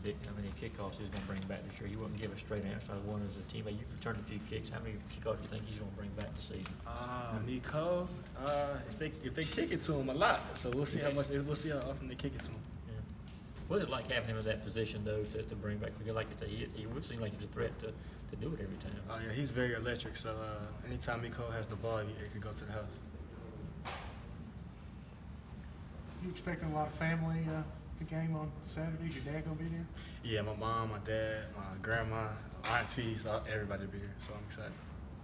predict how many kickoffs he's going to bring back this year? He wouldn't give a straight answer. I won as a teammate. You've returned a few kicks. How many kickoffs do you think he's going to bring back this season? Mecole, if they kick it to him a lot, so we'll see how often they kick it to him. Yeah. What's it like having him in that position though to bring back? Because like he would seem like he's a threat to do it every time. Oh yeah, he's very electric. So anytime Mecole has the ball, he can go to the house. You expecting a lot of family the game on Saturday? Is your dad gonna be there? Yeah, my mom, my dad, my grandma, aunties, everybody will be here. So I'm excited.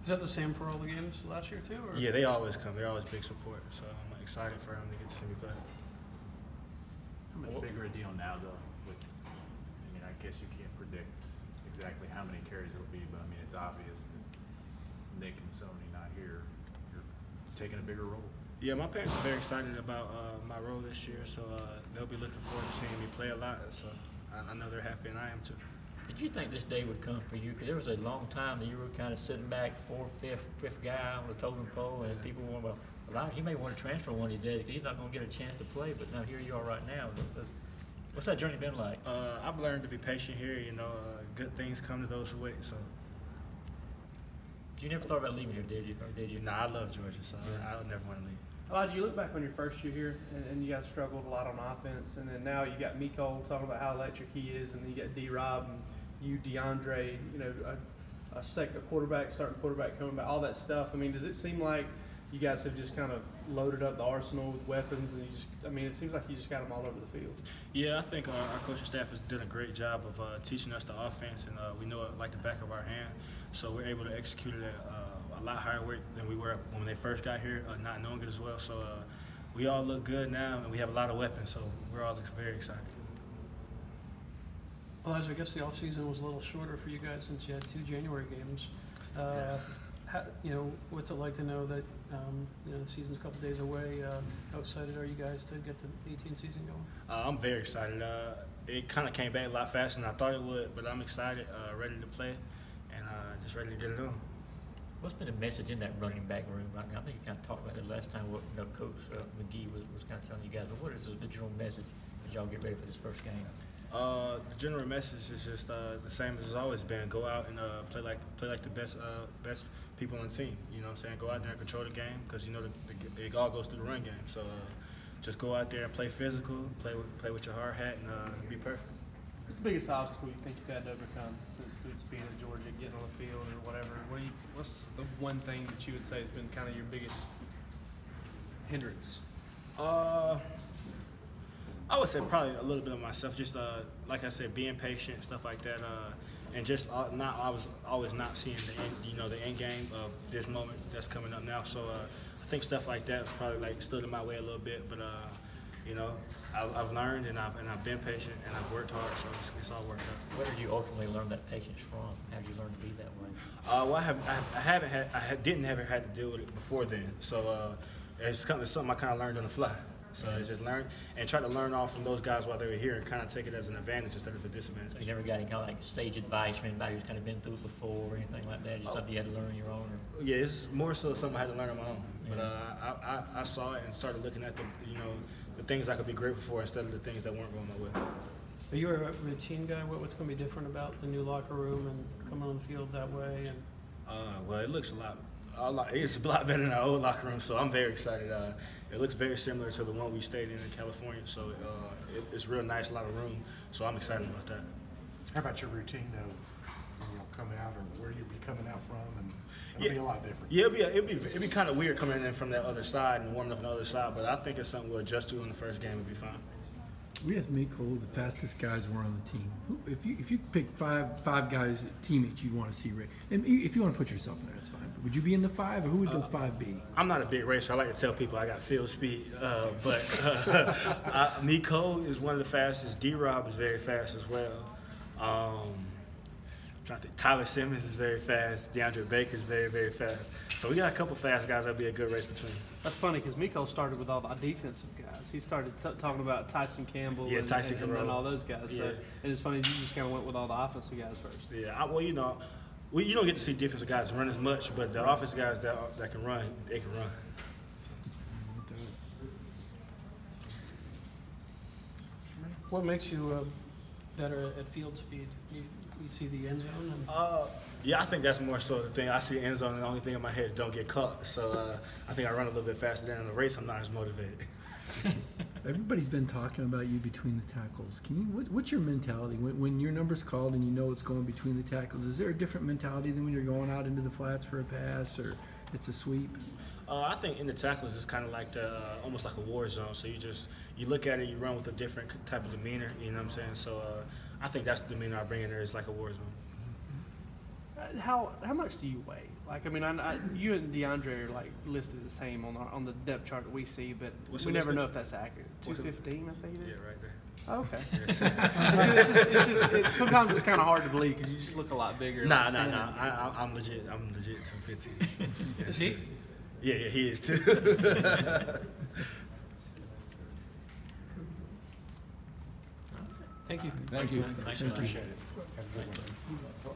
Is that the same for all the games last year too? Or? Yeah, they always come. They're always big support. So I'm excited for them to get to see me play. How much bigger a deal now, though? I mean, I guess you can't predict exactly how many carries it'll be, but I mean, it's obvious that Nick and Sony not here, you're taking a bigger role. Yeah, my parents are very excited about my role this year, so they'll be looking forward to seeing me play a lot. So I know they're happy, and I am too. Did you think this day would come for you? Because there was a long time that you were kind of sitting back, fourth, fifth guy on the totem pole, and people were, well, he may want to transfer one of these days because he's not going to get a chance to play. But now here you are right now. What's that journey been like? I've learned to be patient here. You know, good things come to those who wait. So. You never thought about leaving here, did you? Or did you? No, I love Georgia, so I would never want to leave. Elijah, you look back on your first year here, and you guys struggled a lot on offense, and then now you got Mecole talking about how electric he is, and then you got D-Rob and you, DeAndre, you know, a starting quarterback coming back, all that stuff. I mean, does it seem like you guys have just kind of loaded up the arsenal with weapons, and it seems like you just got them all over the field? Yeah, I think our coaching staff has done a great job of teaching us the offense, and we know it like the back of our hand, so we're able to execute it at a lot higher rate than we were when they first got here, not knowing it as well. So we all look good now, and we have a lot of weapons, so we're all very excited. Elijah, I guess the offseason was a little shorter for you guys since you had 2 January games. What's it like to know that the season's a couple days away? How excited are you guys to get the 18 season going? I'm very excited. It kind of came back a lot faster than I thought it would, but I'm excited, ready to play, and just ready to get it on. What's been the message in that running back room right now? I think you kind of talked about it last time. What Coach McGee was kind of telling you guys. But what is the general message as y'all get ready for this first game? The general message is just the same as it's always been. Go out and play like the best people on the team. You know what I'm saying? Go out there and control the game because you know it all goes through the run game. So just go out there and play physical, play with your hard hat, and be perfect. What's the biggest obstacle you think you've had to overcome since being in Georgia, getting on the field or whatever? What's the one thing that you would say has been kind of your biggest hindrance? I would say probably a little bit of myself, just like I said, being patient, stuff like that, and just I was always not seeing the end game of this moment that's coming up now. So I think stuff like that's probably stood in my way a little bit, but I've learned and I've been patient and I've worked hard, so it's all worked out. Where did you ultimately learn that patience from? How did you learn to be that way? Well, I didn't ever had to deal with it before then, so it's something I kind of learned on the fly. So it's just learn and try to learn off from those guys while they were here and kind of take it as an advantage instead of a disadvantage. So you never got any kind of sage advice from anybody who's kind of been through it before or anything like that? Just something you had to learn on your own? Or? Yeah, it's more so something I had to learn on my own. But I saw it and started looking at the things I could be grateful for instead of the things that weren't going my way. Are you a routine guy? What's going to be different about the new locker room and coming on the field that way? And well, it looks it's a lot better than our old locker room, so I'm very excited. It looks very similar to the one we stayed in California, so it's real nice, a lot of room, so I'm excited about that. How about your routine, though, when you'll come out or where you'll be coming out from? And it'll be a lot different. Yeah, it'll be kind of weird coming in from that other side and warming up on the other side, but I think it's something we'll adjust to in the first game. It'll be fine. We asked Mecole the fastest guys were on the team. If you pick five guys, teammates you'd want to see, and if you want to put yourself in there, that's fine. But would you be in the 5, or who would those 5 be? I'm not a big racer. I like to tell people I got field speed, but Mecole is one of the fastest. D-Rob is very fast as well. I think Tyler Simmons is very fast. DeAndre Baker is very, very fast. So we got a couple fast guys that'll be a good race between. That's funny because Mecole started with all the defensive guys. He started talking about Tyson Campbell and all those guys. So, and it's funny you just kind of went with all the offensive guys first. Yeah, you don't get to see defensive guys run as much, but the offensive guys that can run, they can run. What makes you better at field speed? You see the end zone? And Yeah, I think that's more so the thing. I see the end zone, and the only thing in my head is don't get caught. So I think I run a little bit faster than in the race. I'm not as motivated. Everybody's been talking about you between the tackles. What's your mentality when your number's called and you know it's going between the tackles? Is there a different mentality than when you're going out into the flats for a pass or it's a sweep? I think in the tackles it's kind of like almost like a war zone. So you look at it, you run with a different type of demeanor. You know what I'm saying? So I think that's the demeanor I bring in there. Is like a war zone. How much do you weigh? Like, I mean, you and DeAndre are like listed the same on the depth chart that we see, but we never know if that's accurate. 215, I think it is. Yeah, right there. Oh, okay. Sometimes it's kind of hard to believe because you just look a lot bigger. Nah. I'm legit 215. Is he? Yeah, he is too. Thank you. Thank you. Thanks, Thank you. appreciate it. Have a good one.